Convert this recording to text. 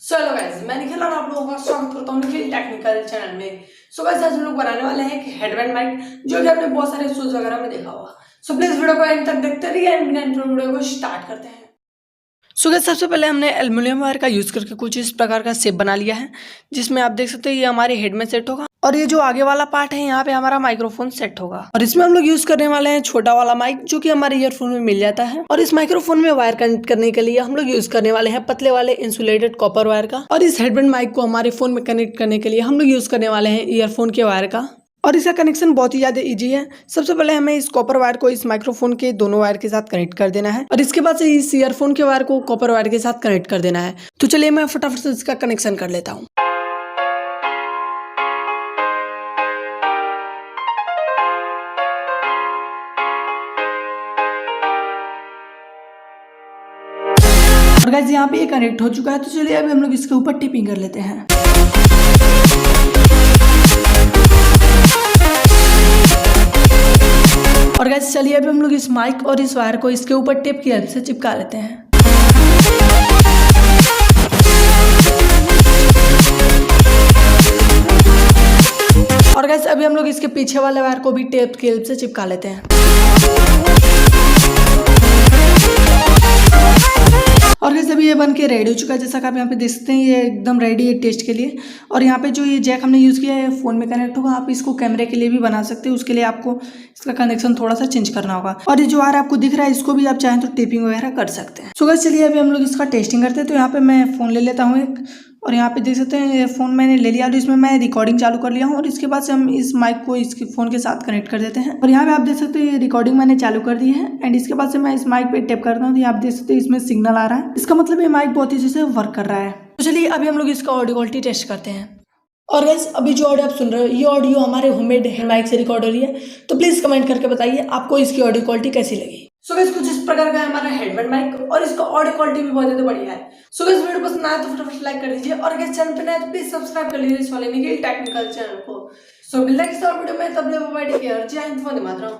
Hello guys, मैं निखिल और आप लोगों का स्वागत करता हूँ निखिल टेक्निकल चैनल में। गाइस, आज हम लोग बनाने वाले हैं एक हेडबैंड माइक, जो कि आपने बहुत सारे शूज वगैरह में देखा होगा। प्लीज वीडियो को एंड तक देखते रहिए एंड वीडियो को स्टार्ट करते हैं। गाइस, सबसे पहले हमने एल्युमिनियम वायर का यूज करके कुछ इस प्रकार का शेप बना लिया है, जिसमें आप देख सकते हैं ये हमारे हेड में सेट होगा और ये जो आगे वाला पार्ट है यहाँ पे हमारा माइक्रोफोन सेट होगा। और इसमें हम लोग यूज करने वाले हैं छोटा वाला माइक, जो कि हमारे ईयरफोन में मिल जाता है। और इस माइक्रोफोन में वायर कनेक्ट करने के लिए हम लोग यूज करने वाले हैं पतले वाले इंसुलेटेड कॉपर वायर का। और इस हेडबैंड माइक को हमारे फोन में कनेक्ट करने के लिए हम लोग यूज करने वाले हैं ईयरफोन के वायर का। और इसका कनेक्शन बहुत ही ज्यादा इजी है। सबसे पहले हमें इस कॉपर वायर को इस माइक्रोफोन के दोनों वायर के साथ कनेक्ट कर देना है और इसके बाद से इस ईयरफोन के वायर को कॉपर वायर के साथ कनेक्ट कर देना है। तो चलिए मैं फटाफट से इसका कनेक्शन कर लेता हूँ। और गाइस, यहाँ पे ये कनेक्ट हो चुका है। तो चलिए अभी हम लोग इसके ऊपर टिपिंग कर लेते हैं। और गाइस, चलिए अभी हम लोग इस माइक और इस वायर को इसके ऊपर टेप की हेल्प से चिपका लेते हैं। और गाइस, अभी हम लोग इसके पीछे वाले वायर को भी टेप की हेल्प से चिपका लेते हैं। और गाइस, अभी ये बन के रेडी हो चुका है। जैसा कि आप यहाँ पे देख सकते हैं, ये एकदम रेडी है टेस्ट के लिए। और यहाँ पे जो ये जैक हमने यूज़ किया है फ़ोन में कनेक्ट होगा। आप इसको कैमरे के लिए भी बना सकते हैं, उसके लिए आपको इसका कनेक्शन थोड़ा सा चेंज करना होगा। और ये जो वायर आपको दिख रहा है, इसको भी आप चाहें तो टेपिंग वगैरह कर सकते हैं। सो गाइस, चलिए अभी हम लोग इसका टेस्टिंग करते हैं। तो यहाँ पे मैं फ़ोन ले लेता हूँ एक, और यहाँ पे देख सकते हैं ये फ़ोन मैंने ले लिया और इसमें मैं रिकॉर्डिंग चालू कर लिया हूँ। और इसके बाद से हम इस माइक को इसके फ़ोन के साथ कनेक्ट कर देते हैं। और यहाँ पे आप देख सकते हैं ये रिकॉर्डिंग मैंने चालू कर दी है। एंड इसके बाद से मैं इस माइक पे टैप करता हूँ, तो आप देख सकते हैं इसमें सिग्नल आ रहा है। इसका मतलब ये माइक बहुत अच्छे से वर्क कर रहा है। तो चलिए अभी हम लोग इसका ऑडियो क्वालिटी टेस्ट करते हैं। और गाइस, अभी जो ऑडियो आप सुन रहे हो, ये ऑडियो हमारे होममेड माइक से रिकॉर्ड हो रही है। तो प्लीज कमेंट करके बताइए आपको इसकी ऑडियो क्वालिटी कैसी लगी। सो गाइस, कुछ इस प्रकार का है हमारा हेडबैंड माइक और इसका ऑडियो क्वालिटी भी बहुत ज्यादा बढ़िया है। सो गाइस, वीडियो पसंद आया तो फटाफट लाइक कर दीजिए और गाइस चैनल पे नए तो प्लीज सब्सक्राइब कर लीजिए इस वाले निखिल टेक्निकल चैनल को। सो मिलते हैं किसी और वीडियो में, तब तक बाय बाय, टेक केयर, जय हिंद, वंदे मातरम।